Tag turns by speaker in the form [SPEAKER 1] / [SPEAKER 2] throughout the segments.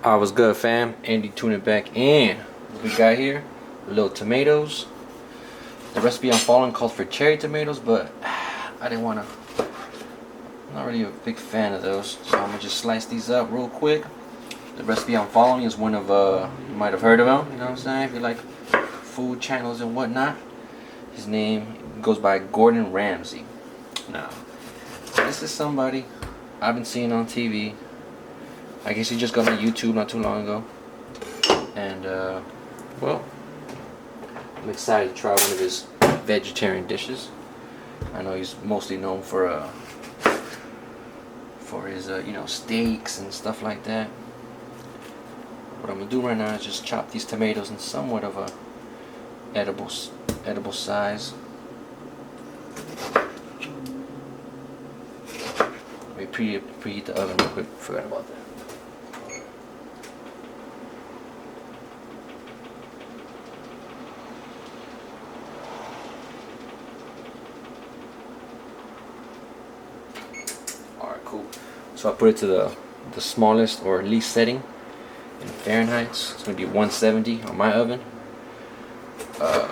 [SPEAKER 1] I was good, fam. Andy tuning back in. What we got here? Little tomatoes. The recipe I'm following calls for cherry tomatoes, but I didn't want to. I'm not really a big fan of those, so I'm gonna just slice these up real quick. The recipe I'm following is one of you might have heard of him. You know what I'm saying? If you like food channels and whatnot, his name goes by Gordon Ramsay. Now, this is somebody I've been seeing on TV. I guess he just got on YouTube not too long ago, and well, I'm excited to try one of his vegetarian dishes. I know he's mostly known for his steaks and stuff like that. What I'm gonna do right now is just chop these tomatoes in somewhat of a edible size. Let me preheat the oven real quick. Forgot about that. Alright, cool. So I put it to the smallest or least setting in Fahrenheit. It's going to be 170 on my oven.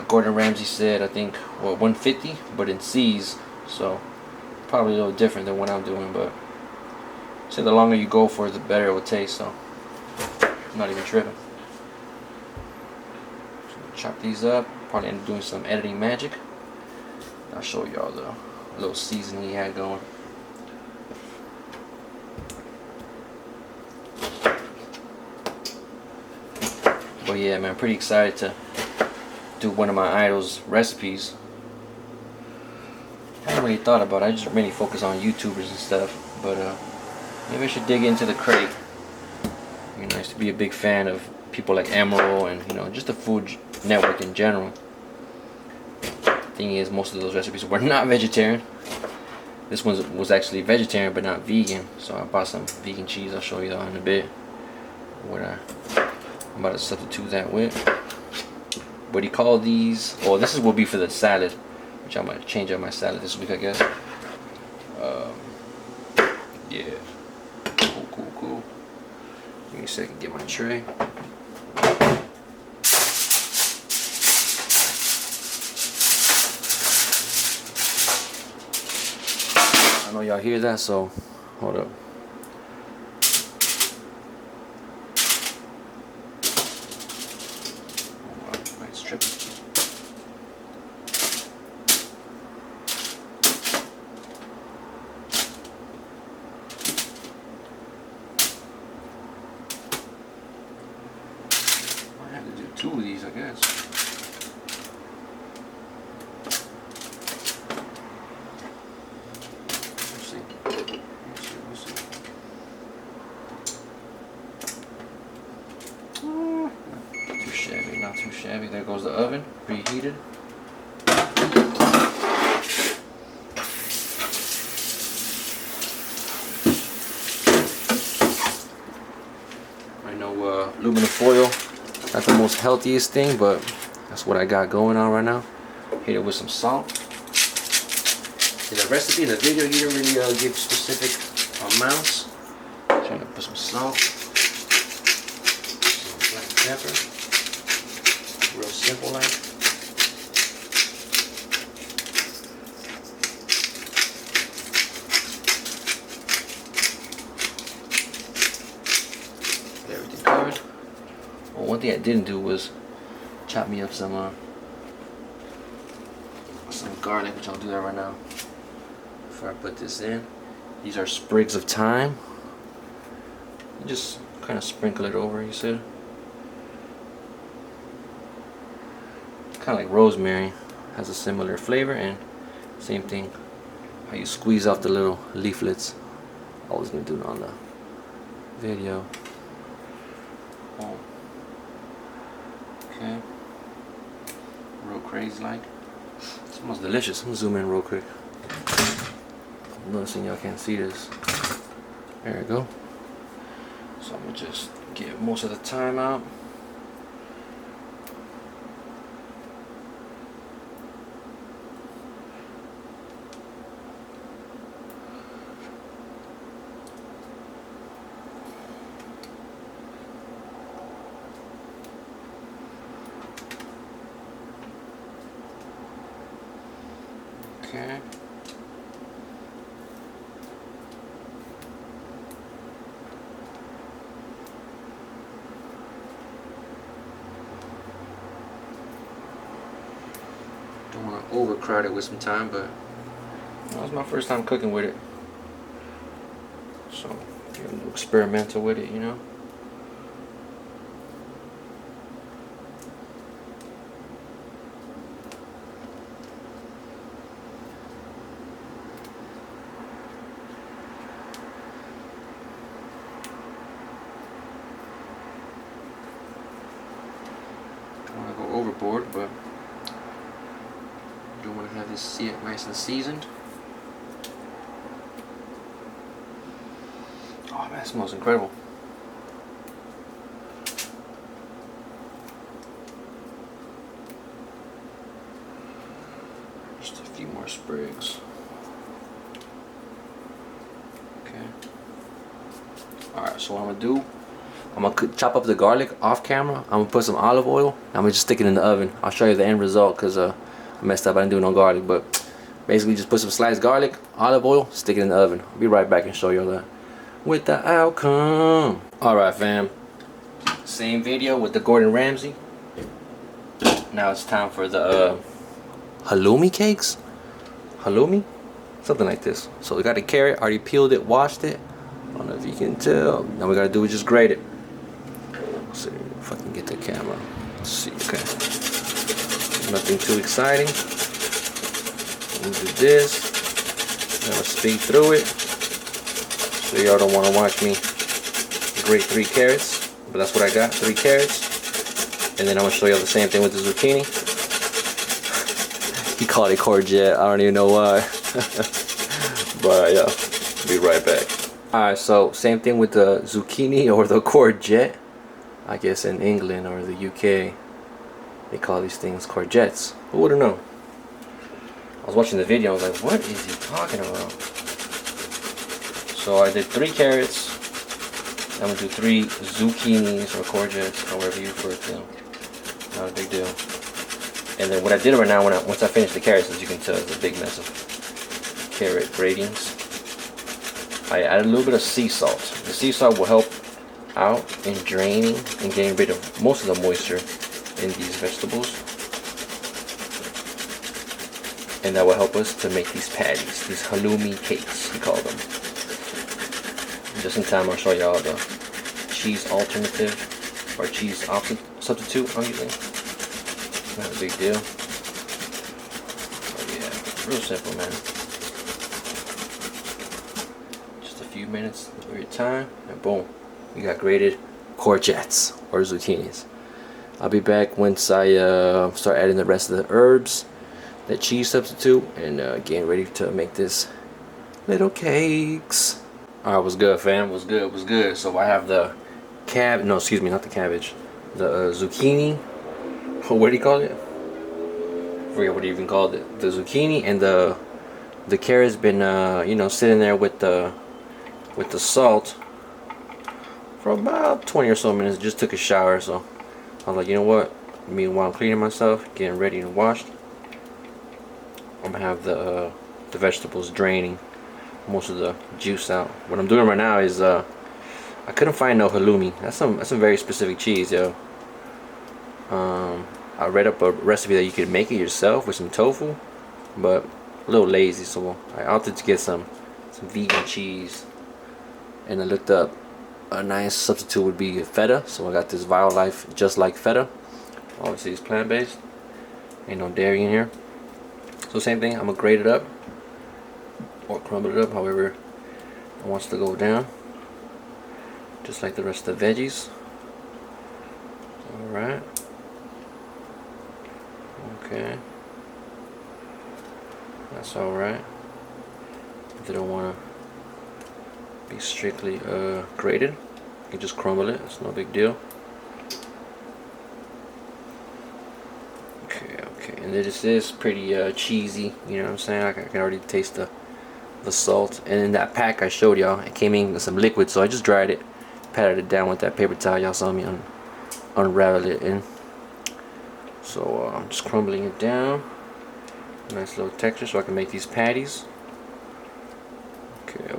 [SPEAKER 1] Gordon Ramsay said, I think, 150, but in C's, so probably a little different than what I'm doing, but say the longer you go for it, the better it will taste, so I'm not even tripping. So chop these up, probably end up doing some editing magic. I'll show y'all the little seasoning he had going. But yeah, man, I'm pretty excited to do one of my idol's recipes. I haven't really thought about it. I just mainly focus on YouTubers and stuff. But maybe I should dig into the crate. You know, I used to be a big fan of people like Emerald and just the Food Network in general. Thing is, most of those recipes were not vegetarian. This one was actually vegetarian but not vegan. So I bought some vegan cheese. I'll show you that in a bit. What I'm about to substitute that with. What do you call these? Oh, this will be for the salad, which I'm gonna change up my salad this week, I guess. Yeah. Cool. Give me a second, get my tray. I know y'all hear that, so hold up. Two of these, I guess. Let's see. Not too shabby. There goes the oven, preheated. I know aluminum foil, not the most healthiest thing, but that's what I got going on right now. Hit it with some salt. In the recipe in the video, he didn't really give specific amounts. I'm trying to put some salt, some black pepper, real simple like. Get everything covered. Well, one thing I didn't do was chop me up some garlic, which I'll do that right now. Before I put this in, these are sprigs of thyme. You just kind of sprinkle it over. You see, kind of like rosemary, has a similar flavor, and same thing. How you squeeze off the little leaflets. Always gonna do it on the video. Oh. Okay. Real crazy like. It smells delicious. I'm gonna zoom in real quick. I'm noticing y'all can't see this. There we go. So I'm gonna just get most of the thyme out. Okay. Don't want to overcrowd it with some time, but that was my first time cooking with it. So, get a little experimental with it, you know. Don't want to go overboard, but don't want to have this see it nice and seasoned. Oh man, it smells incredible. Just a few more sprigs. Okay. Alright, so what I'm gonna do, I'm gonna chop up the garlic off camera. I'm gonna put some olive oil. I'm gonna just stick it in the oven. I'll show you the end result because I messed up. I didn't do no garlic, but basically just put some sliced garlic, olive oil, stick it in the oven. I'll be right back and show you all that with the outcome. Alright fam, same video with the Gordon Ramsay. Now it's time for the halloumi cakes. Halloumi? Something like this. So we got a carrot, already peeled it, washed it. I don't know if you can tell. Now we gotta do is just grate it. Let's see if I can get the camera. Let's see, okay. Nothing too exciting. We'll do this. Now let's speed through it. So y'all don't want to watch me grate 3 carrots, but that's what I got, 3 carrots. And then I'm gonna show y'all the same thing with the zucchini. He called it courgette, I don't even know why. But yeah, be right back. Alright, so same thing with the zucchini or the courgette. I guess in England or the UK they call these things courgettes. Who would've known? I was watching the video, I was like, what is he talking about? So I did 3 carrots. I'm gonna do 3 zucchinis or courgettes, however you refer to them. Not a big deal. And then what I did right now, once I finished the carrots, as you can tell, it's a big mess of carrot gratings. I added a little bit of sea salt. The sea salt will help out in draining and getting rid of most of the moisture in these vegetables. And that will help us to make these patties, these halloumi cakes, we call them. Just in time, I'll show y'all the cheese alternative or cheese substitute I'm using. Not a big deal. But yeah, real simple, man. Just a few minutes of your time, and boom, you got grated courgettes or zucchinis. I'll be back once I start adding the rest of the herbs, that cheese substitute, and getting ready to make this little cakes. Alright, what's good fam? What's good? So I have the not the cabbage. The zucchini. What do you call it? I forget what you even called it. The zucchini and the carrot's been you know, sitting there with the salt for about 20 or so minutes. Just took a shower, so I was like, you know what? Meanwhile I'm cleaning myself, getting ready and washed, I'm gonna have the vegetables draining most of the juice out. What I'm doing right now is I couldn't find no halloumi. That's some very specific cheese, yo. I read up a recipe that you could make it yourself with some tofu, but a little lazy, so I opted to get some vegan cheese. And I looked up a nice substitute would be feta, so I got this Violife Just Like Feta. Obviously it's plant-based, ain't no dairy in here. So same thing, I'm gonna grate it up or crumble it up, however it wants to go down, just like the rest of the veggies. Alright, okay, that's alright. If they don't want to be strictly grated, you can just crumble it, it's no big deal. Okay, and this is pretty cheesy, you know what I'm saying? I can already taste the salt. And in that pack I showed y'all, it came in with some liquid, so I just dried it, patted it down with that paper towel y'all saw me unravel it in. So I'm just crumbling it down, Nice little texture so I can make these patties. Okay.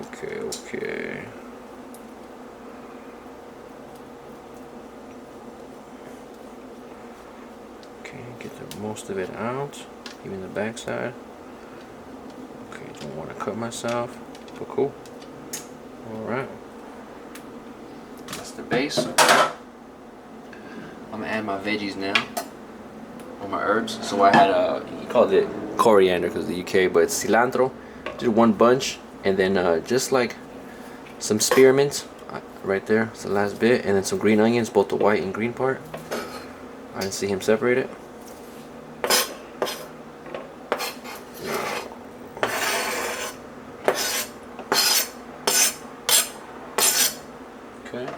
[SPEAKER 1] Okay, get the most of it out, even the back side. Okay, don't want to cut myself, but cool. Alright. That's the base. I'm gonna add my veggies now. Or my herbs. So I had he called it coriander because of the UK, but it's cilantro. Did one bunch, and then just like some spearmint right there. It's the last bit, and then some green onions, both the white and green part. I didn't see him separate it. Okay.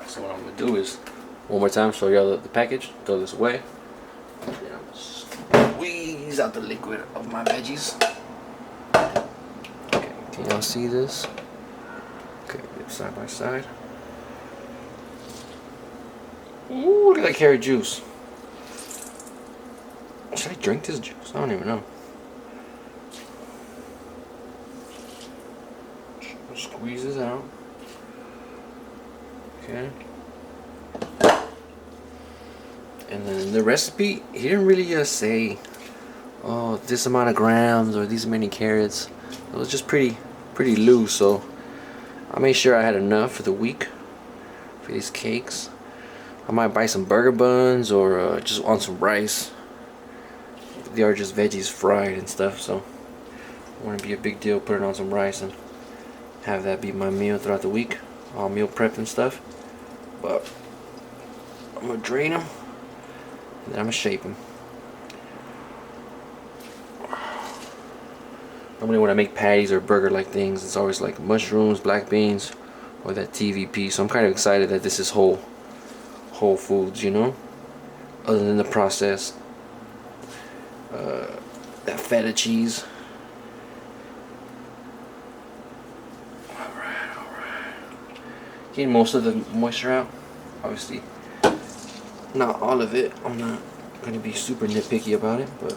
[SPEAKER 1] So what I'm gonna do is one more time show y'all the package. Throw this away. Then I'm gonna squeeze out the liquid of my veggies. Okay, can y'all see this? Okay, side by side. Ooh, look at that carrot juice. Should I drink this juice? I don't even know. Squeeze this out. Okay. And then the recipe, he didn't really say, oh, this amount of grams or these many carrots. It was just pretty loose. So I made sure I had enough for the week for these cakes. I might buy some burger buns or just on some rice. They are just veggies fried and stuff, so it wouldn't be a big deal. Put it on some rice and have that be my meal throughout the week. All meal prep and stuff. But I'm gonna drain them and then I'm gonna shape them. Normally when I make patties or burger like things, it's always like mushrooms, black beans, or that TVP. So I'm kind of excited that this is whole foods, you know, other than the processed that feta cheese. Alright. Getting most of the moisture out. Obviously not all of it. I'm not gonna be super nitpicky about it, but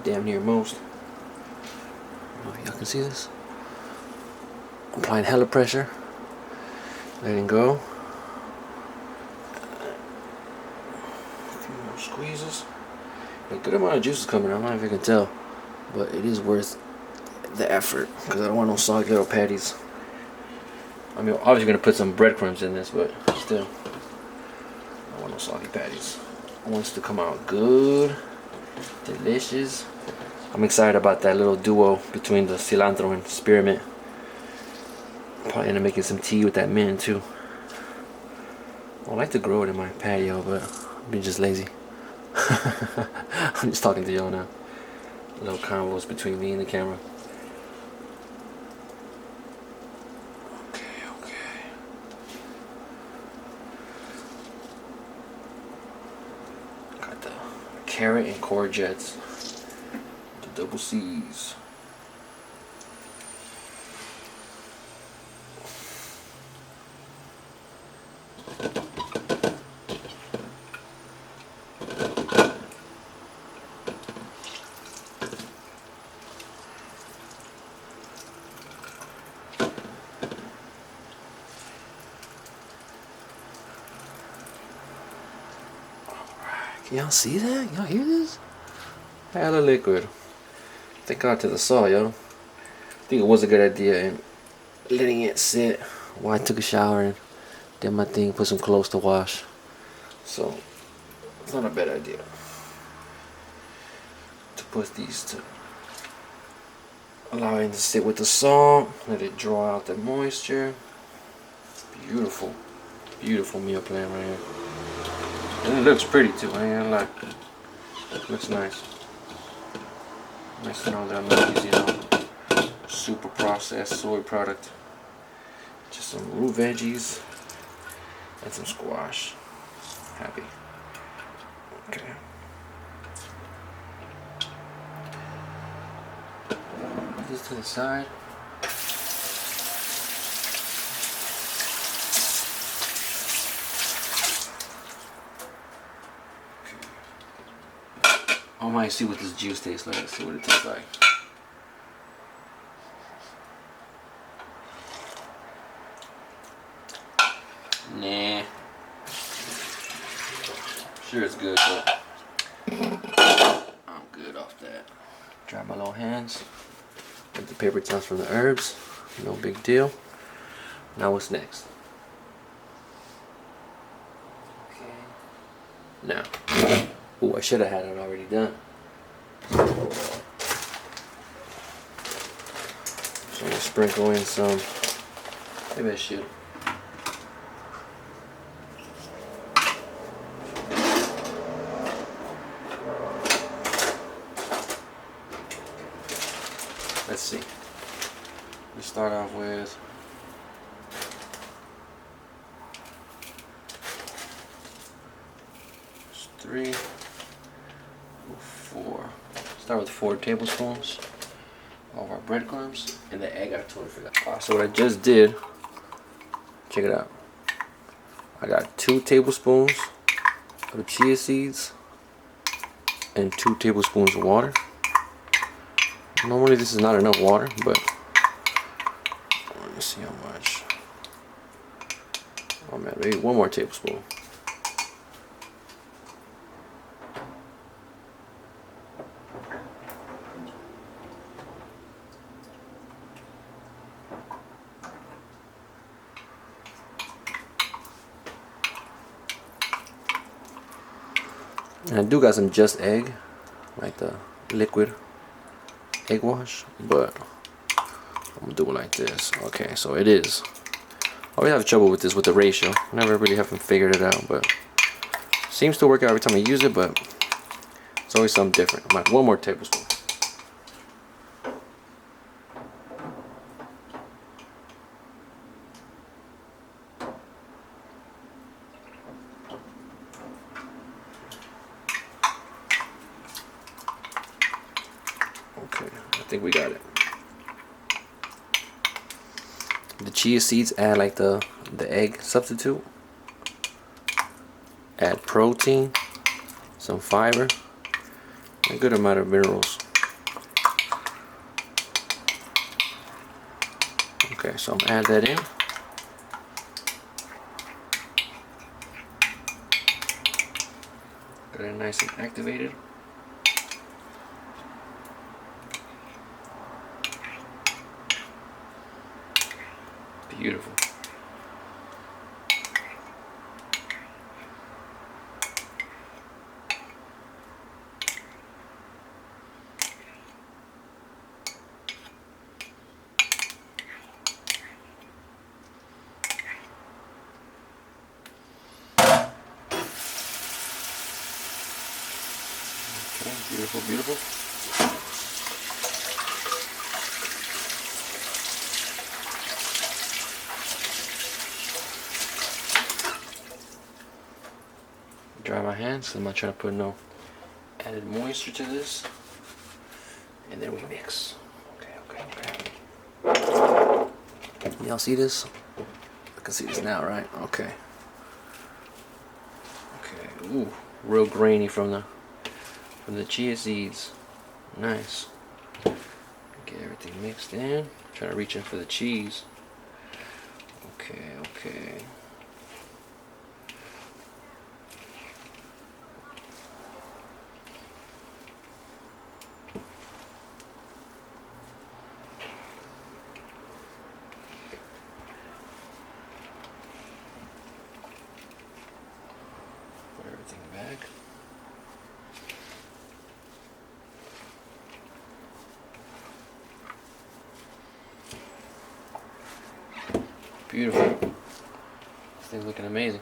[SPEAKER 1] damn near most. Oh, y'all can see this. I'm applying hella pressure, letting go. A few more squeezes. A good amount of juice is coming out. I don't know if you can tell, but it is worth the effort because I don't want no soggy little patties. I mean, obviously gonna put some breadcrumbs in this, but still, I don't want no soggy patties. I want it to come out good, delicious. I'm excited about that little duo between the cilantro and spearmint. Probably end up making some tea with that mint too. I would like to grow it in my patio, but I'm just lazy. I'm just talking to y'all now. Little convos between me and the camera. Okay. Got the carrot and courgettes. The double C's. Can y'all see that? Y'all hear this? Hella liquid. Thank God to the saw, yo. I think it was a good idea in letting it sit while I took a shower and did my thing, put some clothes to wash. So it's not a bad idea to put these to allow it to sit with the salt, let it draw out the moisture. Beautiful, beautiful meal plan right here. And it looks pretty too, I ain't gonna lie. It looks nice. Nice to know that I'm not using super processed soy product. Just some root veggies and some squash. Happy. Okay. Put this to the side. I might see what this juice tastes like. See what it tastes like. Nah. Sure it's good, but I'm good off that. Dry my little hands. Get the paper towels from the herbs. No big deal. Now what's next? Okay. Now. Ooh, I should have had it already done. So I'm gonna sprinkle in some. Maybe I should. Let's see. We start off with three, four. Start with 4 tablespoons of our breadcrumbs and the egg. I totally forgot. So what I just did, check it out. I got 2 tablespoons of chia seeds and 2 tablespoons of water. Normally this is not enough water, but let me see how much. Oh man, maybe 1 more tablespoon. And I do got some Just Egg, like the liquid egg wash, but I'm gonna do it like this. Okay, so it is. I always have trouble with this with the ratio. Never really haven't figured it out, but seems to work out every time I use it, but it's always something different. I'm like 1 more tablespoon. Okay, I think we got it. The chia seeds add like the egg substitute. Add protein, some fiber, a good amount of minerals. Okay, so I'm gonna add that in. Got it nice and activated. Beautiful. Okay, beautiful, beautiful. Dry my hands, so I'm not trying to put no added moisture to this. And then we mix. Okay. Y'all see this? I can see this now, right? Okay. Okay. Ooh, real grainy from the chia seeds. Nice. Get everything mixed in. Trying to reach in for the cheese. Okay. Put everything back. Beautiful. This thing's looking amazing.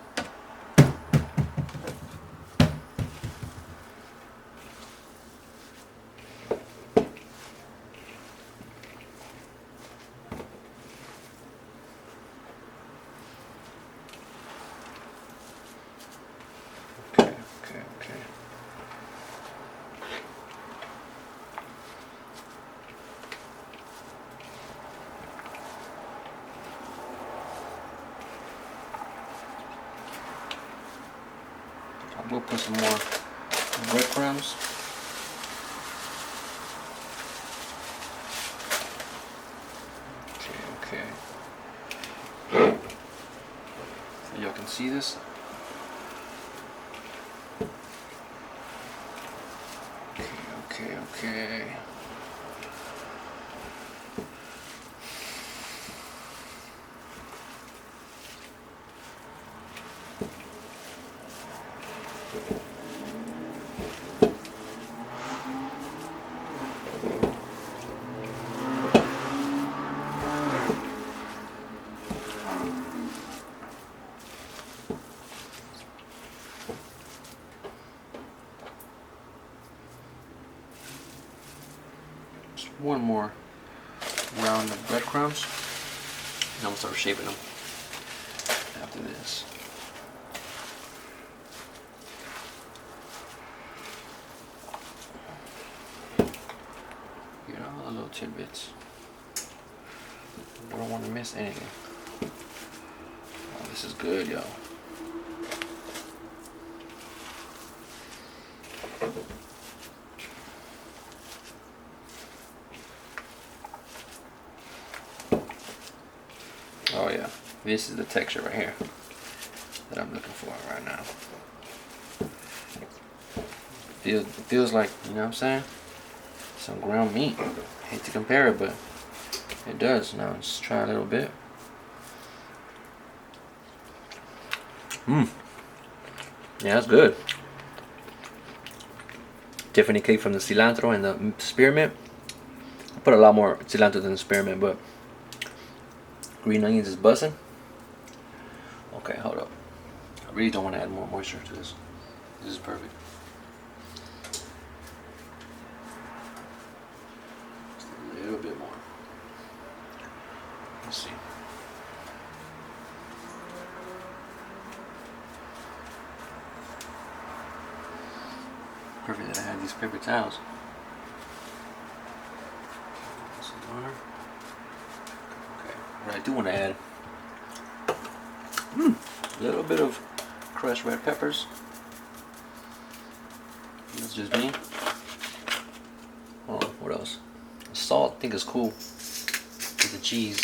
[SPEAKER 1] we'll put some more breadcrumbs. Okay. So y'all can see this. Okay. Just one more round of breadcrumbs, and I'm gonna start shaping them after this. You know, all the little tidbits. I don't want to miss anything. Oh, this is good, yo. Oh yeah, this is the texture right here that I'm looking for right now. It feels like, you know what I'm saying? Some ground meat. Hate to compare it, but it does. Now let's try a little bit. Yeah, that's good. Tiffany cake from the cilantro and the spearmint. I put a lot more cilantro than the spearmint, but green onions is bussing. Okay, hold up. I really don't want to add more moisture to this. This is perfect. Just a little bit more. Let's see. Perfect that I have these paper towels. Okay, what I do want to add a little bit of crushed red peppers. That's just me. Oh, what else? Salt, I think is cool with the cheese.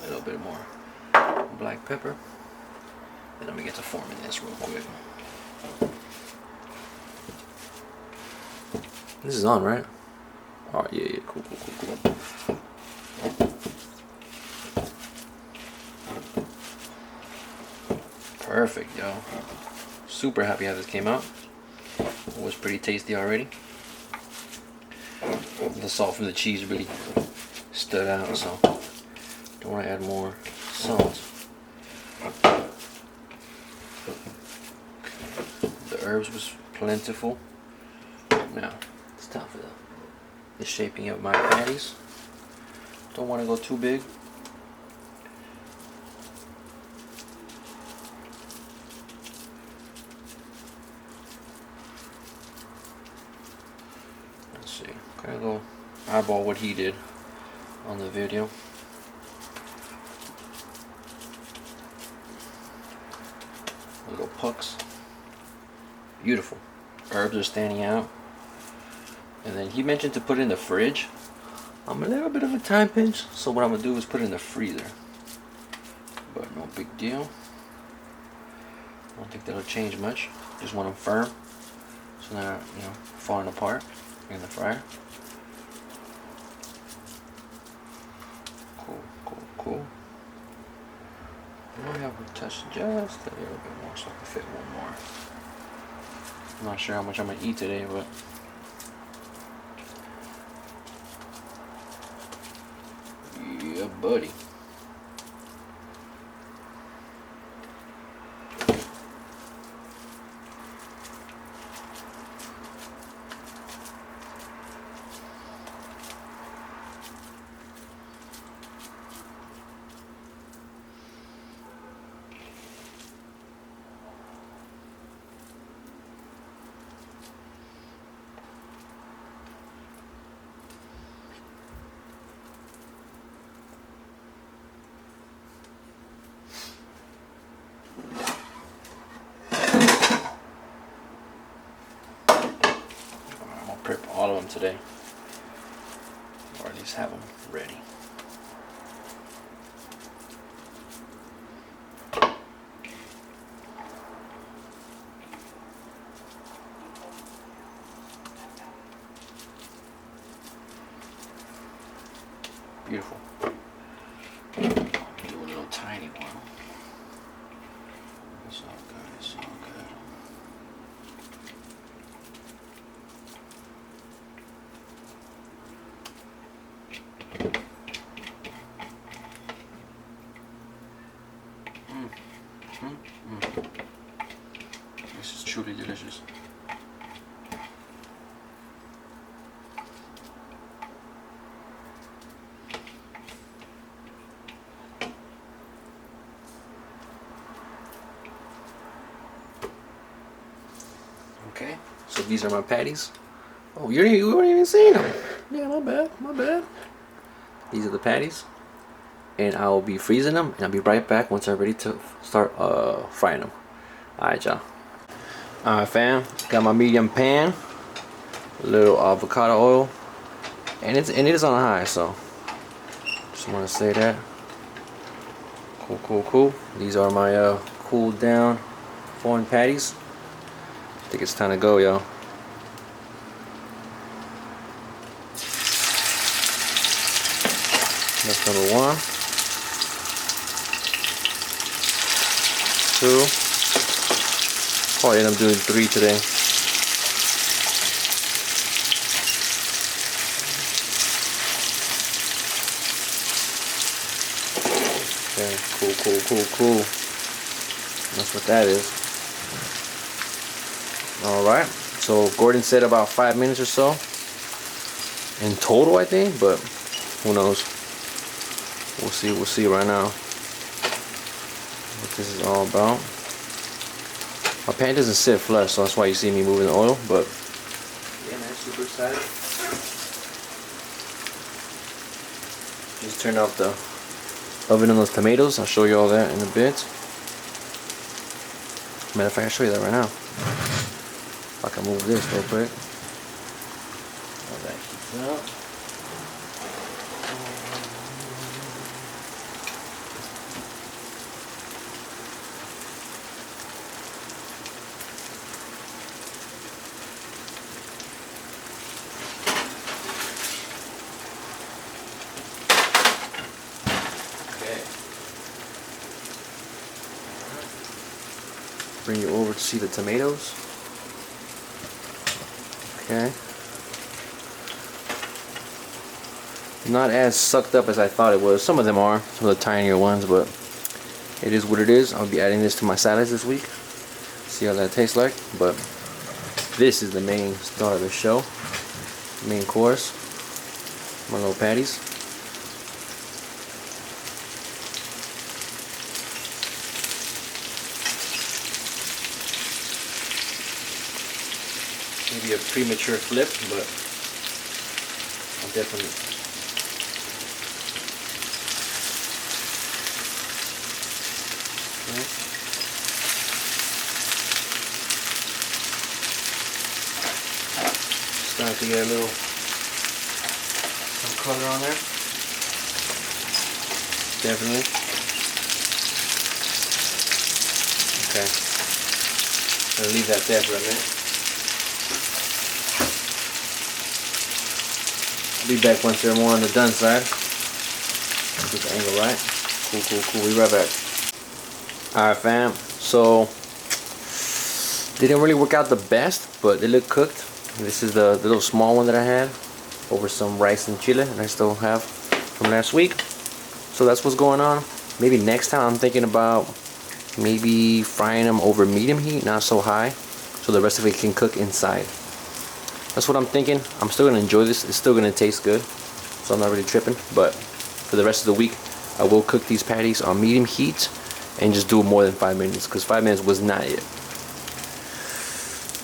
[SPEAKER 1] A little bit more black pepper. And let me get to forming this real quick. This is on, right? Oh, yeah, cool. Perfect, yo. Super happy how this came out. It was pretty tasty already. The salt from the cheese really stood out, so don't want to add more salt. The herbs was plentiful. Now it's time for the shaping of my patties. Don't want to go too big. Let's see. Kind of go eyeball what he did on the video. Little pucks. Beautiful. Herbs are standing out. And then he mentioned to put it in the fridge. I'm a little bit of a time pinch, so what I'm gonna do is put it in the freezer. But no big deal. I don't think that'll change much. Just want them firm, so they're not, you know, falling apart in the fryer. Cool. I might have to touch just a little bit more so I can fit one more. I'm not sure how much I'm gonna eat today, but yeah, buddy. prep all of them today, or at least have them ready. Beautiful. Do a little tiny one. It's all good. It's all good. This is truly delicious. Okay, so these are my patties. Oh, you weren't even seeing them. Yeah, my bad, my bad. These are the patties, and I will be freezing them, and I'll be right back once I'm ready to start frying them. All right, y'all. All right, fam. Got my medium pan, a little avocado oil, and it is on high, so just want to say that. Cool, cool, cool. These are my cooled down foreign patties. I think it's time to go, y'all. That's number 1. 2. Probably end up doing 3 today. Okay, cool, cool, cool, cool. That's what that is. Alright, so Gordon said about 5 minutes or so in total, I think, but who knows. We'll see right now what this is all about. My pan doesn't sit flush, so that's why you see me moving the oil, but yeah, man, super excited. Just turned off the oven on those tomatoes. I'll show you all that in a bit. Matter of fact, I'll show you that right now. If I can move this real quick. All that heats up. Bring you over to see the tomatoes. Okay. Not as sucked up as I thought it was. Some of them are, some of the tinier ones, but it is what it is. I'll be adding this to my salads this week. See how that tastes like. But this is the main star of the show. Main course. My little patties. Maybe a premature flip, but I'll definitely. Okay. Starting to get a little some color on there. Definitely. Okay. I'll leave that there for a minute. Be back once they're more on the done side. Get the angle right. Cool, cool, cool. We'll be right back. Alright, fam. So, they didn't really work out the best, but they look cooked. This is the little small one that I had over some rice and chile that I still have from last week. So that's what's going on. Maybe next time I'm thinking about maybe frying them over medium heat, not so high, so the rest of it can cook inside. That's what I'm thinking. I'm still gonna enjoy this. It's still gonna taste good, so I'm not really tripping. But for the rest of the week, I will cook these patties on medium heat and just do more than 5 minutes, because 5 minutes was not it.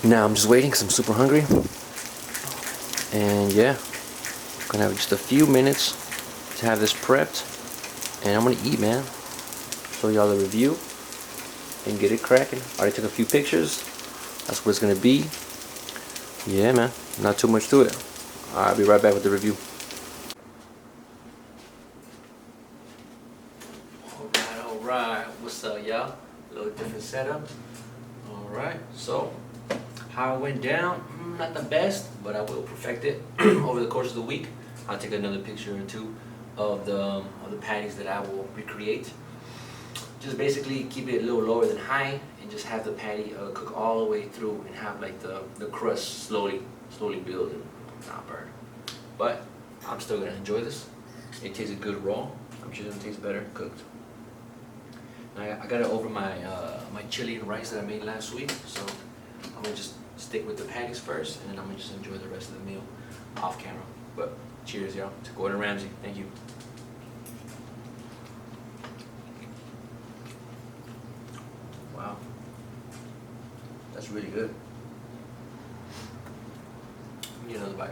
[SPEAKER 1] Now I'm just waiting because I'm super hungry. And yeah, I'm gonna have just a few minutes to have this prepped, and I'm gonna eat, man. Show y'all the review and get it cracking. Already took a few pictures. That's what it's gonna be. Yeah, man, not too much to it. I'll be right back with the review. All right. What's up, y'all? A little different setup. All right. So, how it went down? Not the best, but I will perfect it over the course of the week. I'll take another picture or two of the patties that I will recreate. Just basically keep it a little lower than high, and just have the patty cook all the way through, and have like the crust slowly build and not burn. But I'm still gonna enjoy this. It tasted good raw. I'm sure it's gonna taste better cooked. Now I got it over my my chili and rice that I made last week, so I'm gonna just stick with the patties first, and then I'm gonna just enjoy the rest of the meal off camera. But cheers, y'all, to Gordon Ramsay. Thank you. Wow, that's really good. Give me another bite.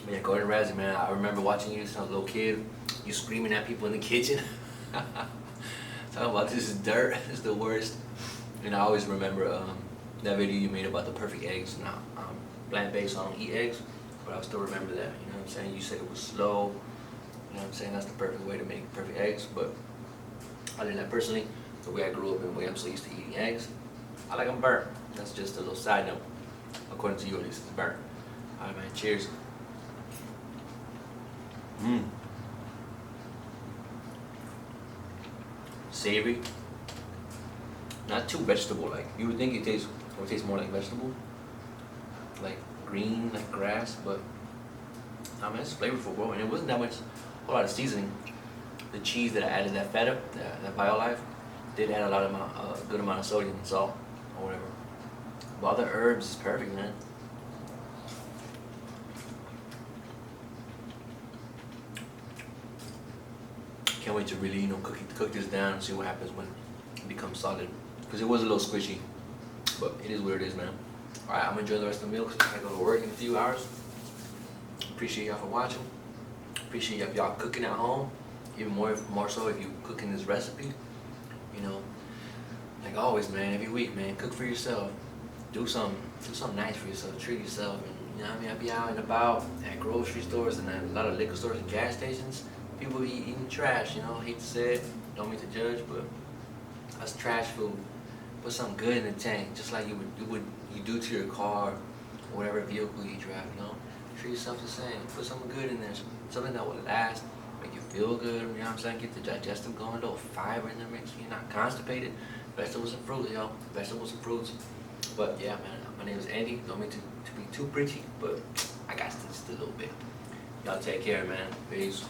[SPEAKER 1] But yeah, Gordon Ramsay, man, I remember watching you as a little kid, you screaming at people in the kitchen. Talking about this is dirt, it's the worst. And I always remember that video you made about the perfect eggs. Now, I'm plant-based, so I don't eat eggs, but I still remember that, you know what I'm saying? You said it was slow, you know what I'm saying? That's the perfect way to make perfect eggs, but other than that, personally, the way I grew up and the way I'm so used to eating eggs, I like them burnt. That's just a little side note. According to you, at least, it's burnt. Alright, man, cheers. Savory, not too vegetable. Like you would think it would taste more like vegetable, like green, like grass. But I mean, it's flavorful, bro. And it wasn't that much, a lot of seasoning. The cheese that I added, that feta, that BioLife, did add a good amount of sodium and salt or whatever. But all the herbs is perfect, man. Can't wait to really, cook this down and see what happens when it becomes solid. Because it was a little squishy, but it is what it is, man. All right, I'm gonna enjoy the rest of the meal because I gotta go to work in a few hours. Appreciate y'all for watching. Appreciate y'all cooking at home. Even more so if you cooking this recipe. You know, like always, man. Every week, man, cook for yourself. Do something nice for yourself. Treat yourself. And you know what I mean? I be out and about at grocery stores and at a lot of liquor stores and gas stations. People be eating trash, you know, I hate to say it, don't mean to judge, but that's trash food. Put something good in the tank, just like you do to your car, or whatever vehicle you drive, you know. Treat yourself the same. Put something good in there, something that will last, make you feel good, you know what I'm saying? Get the digestive going, a little fiber in there, makes you not constipated. Vegetables and fruits, y'all. Vegetables and fruits. But yeah, man, my name is Andy. Don't mean to be too preachy, but I got just a little bit. Y'all take care, man. Peace.